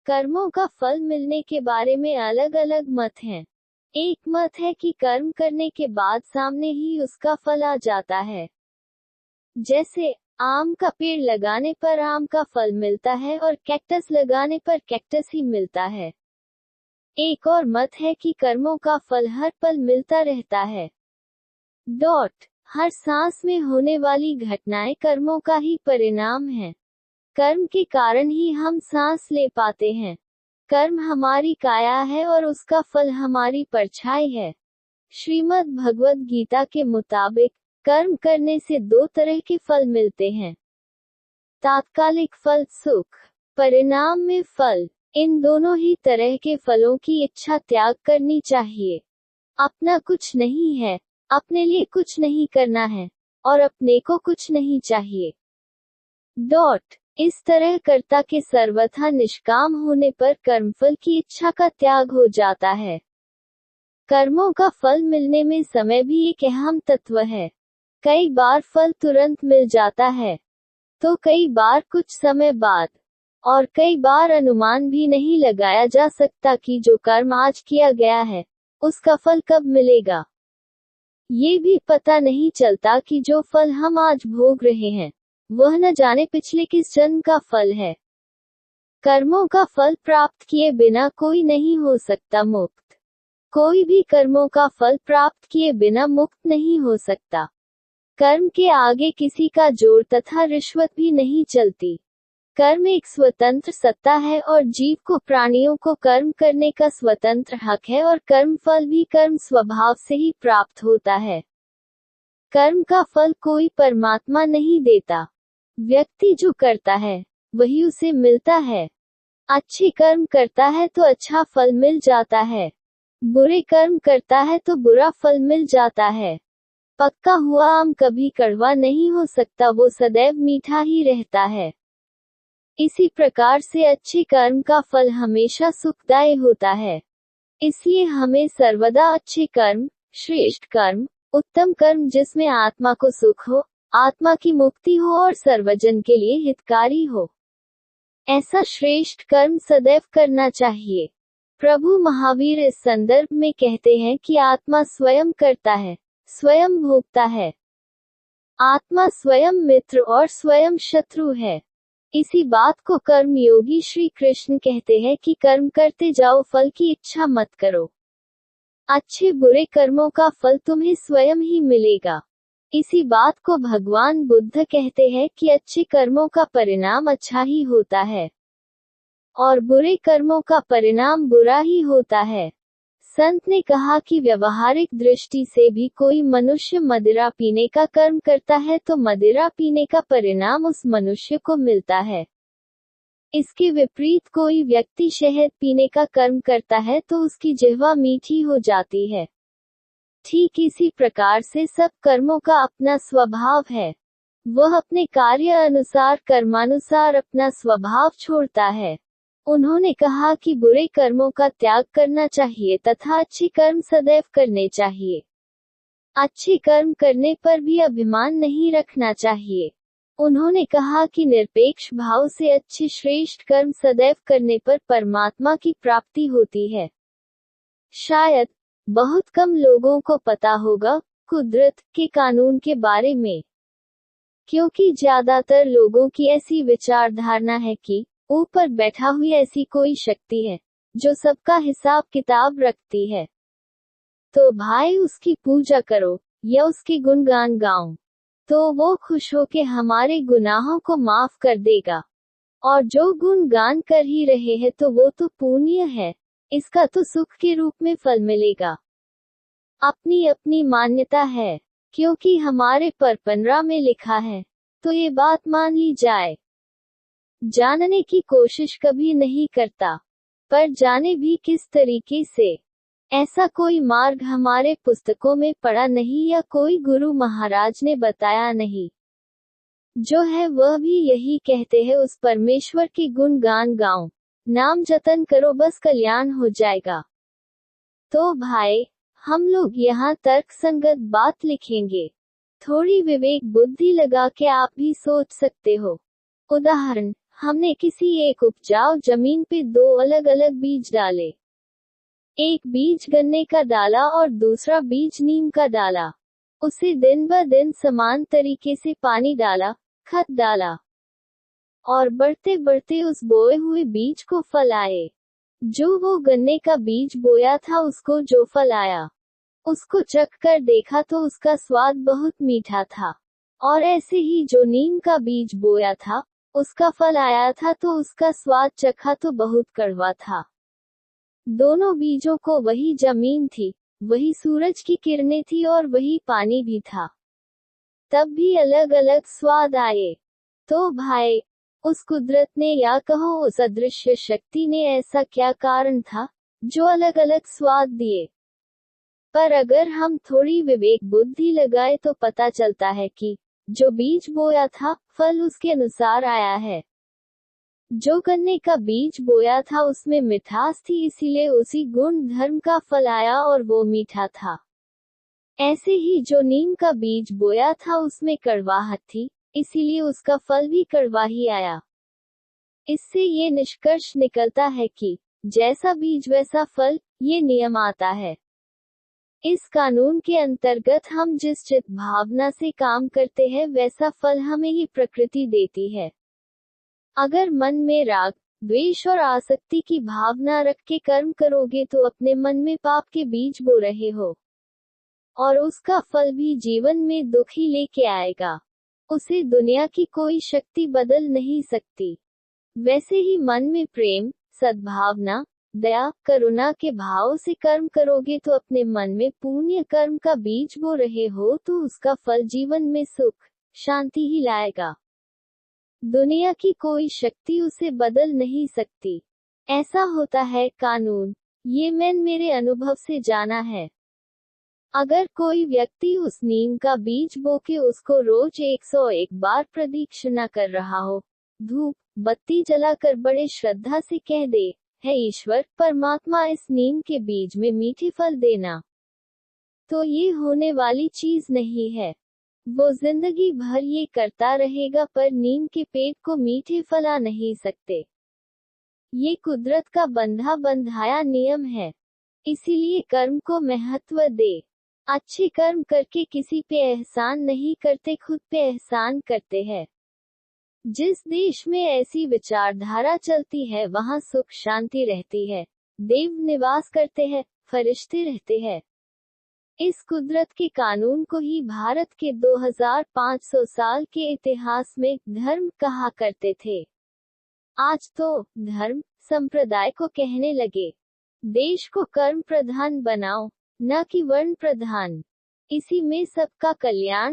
कर्मों का फल मिलने के बारे में अलग अलग मत हैं। एक मत है कि कर्म करने के बाद सामने ही उसका फल आ जाता है। जैसे आम का पेड़ लगाने पर आम का फल मिलता है और कैक्टस लगाने पर कैक्टस ही मिलता है। एक और मत है कि कर्मों का फल हर पल मिलता रहता है। हर सांस में होने वाली घटनाएं कर्मों का ही परिणाम है। कर्म के कारण ही हम सांस ले पाते हैं। कर्म हमारी काया है और उसका फल हमारी परछाई है। श्रीमद् भगवद गीता के मुताबिक कर्म करने से दो तरह के फल मिलते हैं। तात्कालिक फल, सुख, परिणाम में फल। इन दोनों ही तरह के फलों की इच्छा त्याग करनी चाहिए। अपना कुछ नहीं है, अपने लिए कुछ नहीं करना है, और अपने को कुछ नहीं चाहिए। इस तरह कर्ता के सर्वथा निष्काम होने पर कर्मफल की इच्छा का त्याग हो जाता है। कर्मों का फल मिलने में समय भी एक अहम तत्व है। कई बार फल तुरंत मिल जाता है, तो कई बार कुछ समय बाद, और कई बार अनुमान भी नहीं लगाया जा सकता कि जो कर्म आज किया गया है, उसका फल कब मिलेगा। ये भी पता नहीं चलता कि जो फल हम आज भोग रहे हैं, वह न जाने पिछले किस जन्म का फल है। कर्मों का फल प्राप्त किए बिना कोई नहीं हो सकता मुक्त। कोई भी कर्मों का फल प्राप्त किए बिना मुक्त नहीं हो सकता। कर्म के आगे किसी का जोर तथा रिश्वत भी नहीं चलती। कर्म एक स्वतंत्र सत्ता है और जीव को, प्राणियों को कर्म करने का स्वतंत्र हक है और कर्म फल भी कर्म स्वभाव से ही प्राप्त होता है। कर्म का फल कोई परमात्मा नहीं देता। व्यक्ति जो करता है, वही उसे मिलता है। अच्छे कर्म करता है तो अच्छा फल मिल जाता है। बुरे कर्म करता है तो बुरा फल मिल जाता है। पक्का हुआ आम कभी कड़वा नहीं हो सकता, वो सदैव मीठा ही रहता है। इसी प्रकार से अच्छे कर्म का फल हमेशा सुखदायी होता है। इसलिए हमें सर्वदा अच्छे कर्म, श्रेष्ठ कर्म, उत्तम कर्म जिसमें आत्मा को सुख हो, आत्मा की मुक्ति हो और सर्वजन के लिए हितकारी हो, ऐसा श्रेष्ठ कर्म सदैव करना चाहिए। प्रभु महावीर इस संदर्भ में कहते हैं कि आत्मा स्वयं करता है, स्वयं भोगता है। आत्मा स्वयं मित्र और स्वयं शत्रु है। इसी बात को कर्म योगी श्री कृष्ण कहते हैं कि कर्म करते जाओ, फल की इच्छा मत करो। अच्छे बुरे कर्मों का फल तुम्हें स्वयं ही मिलेगा। इसी बात को भगवान बुद्ध कहते हैं कि अच्छे कर्मों का परिणाम अच्छा ही होता है और बुरे कर्मों का परिणाम बुरा ही होता है। संत ने कहा कि व्यवहारिक दृष्टि से भी कोई मनुष्य मदिरा पीने का कर्म करता है तो मदिरा पीने का परिणाम उस मनुष्य को मिलता है। इसके विपरीत कोई व्यक्ति शहद पीने का कर्म करता है तो उसकी जिह्वा मीठी हो जाती है। ठीक इसी प्रकार से सब कर्मों का अपना स्वभाव है। वह अपने कार्य अनुसार, कर्मानुसार अपना स्वभाव छोड़ता है। उन्होंने कहा कि बुरे कर्मों का त्याग करना चाहिए तथा अच्छे कर्म सदैव करने चाहिए। अच्छे कर्म करने पर भी अभिमान नहीं रखना चाहिए। उन्होंने कहा कि निरपेक्ष भाव से अच्छे श्रेष्ठ कर्म सदैव करने पर परमात्मा की प्राप्ति होती है। शायद बहुत कम लोगों को पता होगा कुदरत के कानून के बारे में, क्योंकि ज्यादातर लोगों की ऐसी विचारधारणा है कि ऊपर बैठा हुई ऐसी कोई शक्ति है जो सबका हिसाब किताब रखती है, तो भाई उसकी पूजा करो या उसके गुणगान गाओ, तो वो खुश हो के हमारे गुनाहों को माफ कर देगा। और जो गुणगान कर ही रहे हैं तो वो तो पुण्य है, इसका तो सुख के रूप में फल मिलेगा। अपनी अपनी मान्यता है, क्योंकि हमारे परपंद्रा में लिखा है तो ये बात मान ली जाए। जानने की कोशिश कभी नहीं करता, पर जाने भी किस तरीके से, ऐसा कोई मार्ग हमारे पुस्तकों में पढ़ा नहीं या कोई गुरु महाराज ने बताया नहीं। जो है वह भी यही कहते हैं, उस परमेश्वर के गुण गान गाओ, नाम जतन करो, बस कल्याण हो जाएगा। तो भाई, हम लोग यहाँ तर्क संगत बात लिखेंगे, थोड़ी विवेक बुद्धि लगा के आप भी सोच सकते हो। उदाहरण, हमने किसी एक उपजाऊ जमीन पे दो अलग अलग बीज डाले। एक बीज गन्ने का डाला और दूसरा बीज नीम का डाला। उसे दिन ब दिन समान तरीके से पानी डाला, खत डाला, और बढ़ते बढ़ते उस बोए हुए बीज को फल आए। जो वो गन्ने का बीज बोया था उसको जो फल आया, उसको चख कर देखा तो उसका स्वाद बहुत मीठा था। और ऐसे ही जो नीम का बीज बोया था, उसका फल आया था तो उसका स्वाद चखा तो बहुत कड़वा था। दोनों बीजों को वही जमीन थी, वही सूरज की किरणें थी और वही पानी भी था, तब भी अलग अलग स्वाद आए। तो भाई, उस कुदरत ने या कहो उस अदृश्य शक्ति ने ऐसा क्या कारण था जो अलग अलग स्वाद दिए। पर अगर हम थोड़ी विवेक बुद्धि लगाए तो पता चलता है कि जो बीज बोया था फल उसके अनुसार आया है। जो गन्ने का बीज बोया था उसमें मिठास थी, इसीलिए उसी गुण धर्म का फल आया और वो मीठा था। ऐसे ही जो नीम का बीज बोया था उसमें कड़वाहट थी, इसीलिए उसका फल भी कड़वा ही आया। इससे ये निष्कर्ष निकलता है कि जैसा बीज वैसा फल, ये नियम आता है। इस कानून के अंतर्गत हम जिस चित भावना से काम करते हैं वैसा फल हमें ही प्रकृति देती है। अगर मन में राग, द्वेष और आसक्ति की भावना रख के कर्म करोगे तो अपने मन में पाप के बीज बो रहे हो, और उसका फल भी जीवन में दुख ही लेके आएगा। उसे दुनिया की कोई शक्ति बदल नहीं सकती। वैसे ही मन में प्रेम, सद्भावना, दया, करुणा के भाव से कर्म करोगे तो अपने मन में पुण्य कर्म का बीज बो रहे हो तो उसका फल जीवन में सुख, शांति ही लाएगा। दुनिया की कोई शक्ति उसे बदल नहीं सकती। ऐसा होता है कानून। ये मैंने मेरे अनुभव से जाना है। अगर कोई व्यक्ति उस नीम का बीज बो के उसको रोज 101 बार प्रदक्षिणा कर रहा हो, धूप बत्ती जलाकर बड़े श्रद्धा से कह दे, है ईश्वर परमात्मा इस नीम के बीज में मीठे फल देना, तो ये होने वाली चीज नहीं है। वो जिंदगी भर ये करता रहेगा पर नीम के पेड़ को मीठे फल आ नहीं सकते। ये कुदरत का बंधा बंधाया नियम है। इसीलिए कर्म को महत्व दे। अच्छे कर्म करके किसी पे एहसान नहीं करते, खुद पे एहसान करते हैं। जिस देश में ऐसी विचारधारा चलती है वहाँ सुख शांति रहती है, देव निवास करते हैं, फरिश्ते रहते हैं। इस कुदरत के कानून को ही भारत के 2500 साल के इतिहास में धर्म कहा करते थे। आज तो धर्म संप्रदाय को कहने लगे। देश को कर्म प्रधान बनाओ, न कि वर्ण प्रधान। इसी में सबका कल्याण